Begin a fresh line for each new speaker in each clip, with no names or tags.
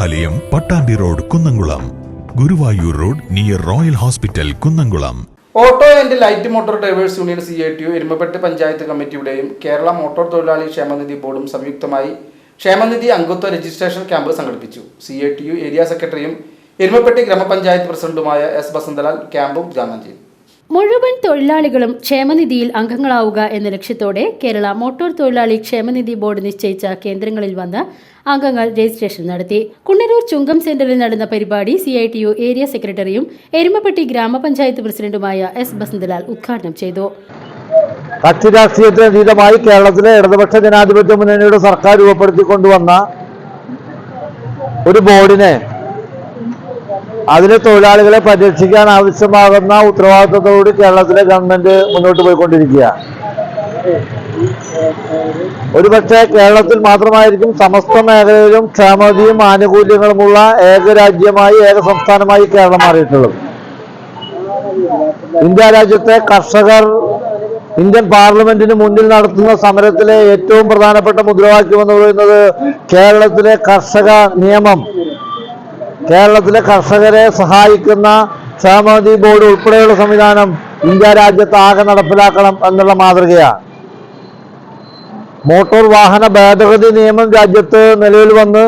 ദേവാലയം, Pattambi road, Kunnamkulam. Guruvayur road near royal hospital, Kunnamkulam.
Auto and light motor drivers union CITU Erumapetty panchayat കമ്മിറ്റിയുടെയും Kerala motor തൊഴിലാളി ക്ഷേമനിധി ബോർഡും സംയുക്തമായി ക്ഷേമനിധി അംഗത്വ രജിസ്ട്രേഷൻ ക്യാമ്പ് സംഘടിപ്പിച്ചു. CITU ഏരിയ സെക്രട്ടറിയും എരുമപ്പെട്ടി ഗ്രാമപഞ്ചായത്ത് പ്രസിഡന്റുമായ S. ബസന്തലാൽ ക്യാമ്പ് ഉദ്ഘാടനം ചെയ്തു.
മുഴുവൻ തൊഴിലാളികളും ക്ഷേമനിധിയിൽ അംഗങ്ങളാവുക എന്ന ലക്ഷ്യത്തോടെ കേരള മോട്ടോർ തൊഴിലാളി ക്ഷേമനിധി ബോർഡ് നിശ്ചയിച്ച കേന്ദ്രങ്ങളിൽ വന്ന് അംഗങ്ങൾ രജിസ്ട്രേഷൻ നടത്തി. കുണ്ടന്നൂർ ചുങ്കം സെന്ററിൽ നടന്ന പരിപാടി CITU ഏരിയ സെക്രട്ടറിയും എരുമപ്പെട്ടി ഗ്രാമപഞ്ചായത്ത് പ്രസിഡന്റുമായ S. ബസന്തലാൽ ഉദ്ഘാടനം ചെയ്തു.
കക്ഷി രാഷ്ട്രീയത്തിന് അതീതമായി കേരളത്തിലെ ഇടതുപക്ഷ ജനാധിപത്യ മുന്നണിയുടെ സർക്കാർ രൂപപ്പെടുത്തിക്കൊണ്ടുവന്ന ഒരു ബോർഡിനെ അതിലെ തൊഴിലാളികളെ പരിരക്ഷിക്കാൻ ആവശ്യമാകുന്ന ഉത്തരവാദിത്തത്തോട് കേരളത്തിലെ ഗവൺമെന്റ് മുന്നോട്ട് പോയിക്കൊണ്ടിരിക്കുക. ഒരുപക്ഷെ കേരളത്തിൽ മാത്രമായിരിക്കും സമസ്ത മേഖലയിലും ക്ഷേമനിധിയും ആനുകൂല്യങ്ങളുമുള്ള ഏക രാജ്യമായി, ഏക സംസ്ഥാനമായി കേരളം മാറിയിട്ടുള്ളത്. ഇന്ത്യ രാജ്യത്തെ കർഷകർ ഇന്ത്യൻ പാർലമെന്റിന് മുന്നിൽ നടത്തുന്ന സമരത്തിലെ ഏറ്റവും പ്രധാനപ്പെട്ട മുദ്രാവാക്യം എന്ന് പറയുന്നത് കേരളത്തിലെ കർഷക നിയമം, കേരളത്തിലെ കർഷകരെ സഹായിക്കുന്ന ക്ഷേമനിധി ബോർഡ് ഉൾപ്പെടെയുള്ള സംവിധാനം ഇന്ത്യ രാജ്യത്ത് ആകെ നടപ്പിലാക്കണം എന്നുള്ള മാതൃകയാണ്. മോട്ടോർ വാഹന ഭേദഗതി നിയമം രാജ്യത്ത് നിലവിൽ വന്ന്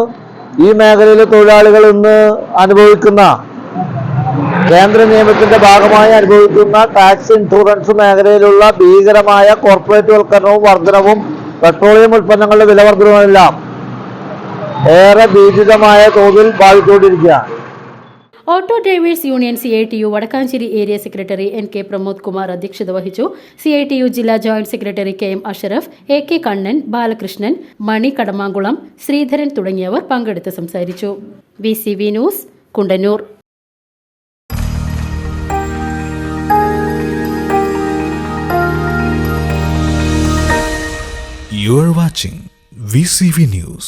ഈ മേഖലയിലെ തൊഴിലാളികൾ ഇന്ന് അനുഭവിക്കുന്ന, കേന്ദ്ര നിയമത്തിന്റെ ഭാഗമായി അനുഭവിക്കുന്ന ടാക്സ് ഇൻഷുറൻസ് മേഖലയിലുള്ള ഭീകരമായ കോർപ്പറേറ്റ് വൽക്കരണവും വർധനവും പെട്രോളിയം ഉൽപ്പന്നങ്ങളുടെ വിലവർധനവുമെല്ലാം ഏറെ ഭീതിതമായ തോതിൽ ബാധിച്ചുകൊണ്ടിരിക്കുകയാണ്.
Auto drivers union CITU Vadakkanchery area secretary NK Pramod Kumar അധ്യക്ഷത വഹിച്ചു. CITU ജില്ലാ joint secretary KM Ashraf, AK Kannan, Balakrishnan, Mani Kadamankulam, Sreedharan തുടങ്ങിയവർ പങ്കെടുത്ത് സംസാരിച്ചു. VCV news, Kundannoor.
You are watching VCV News.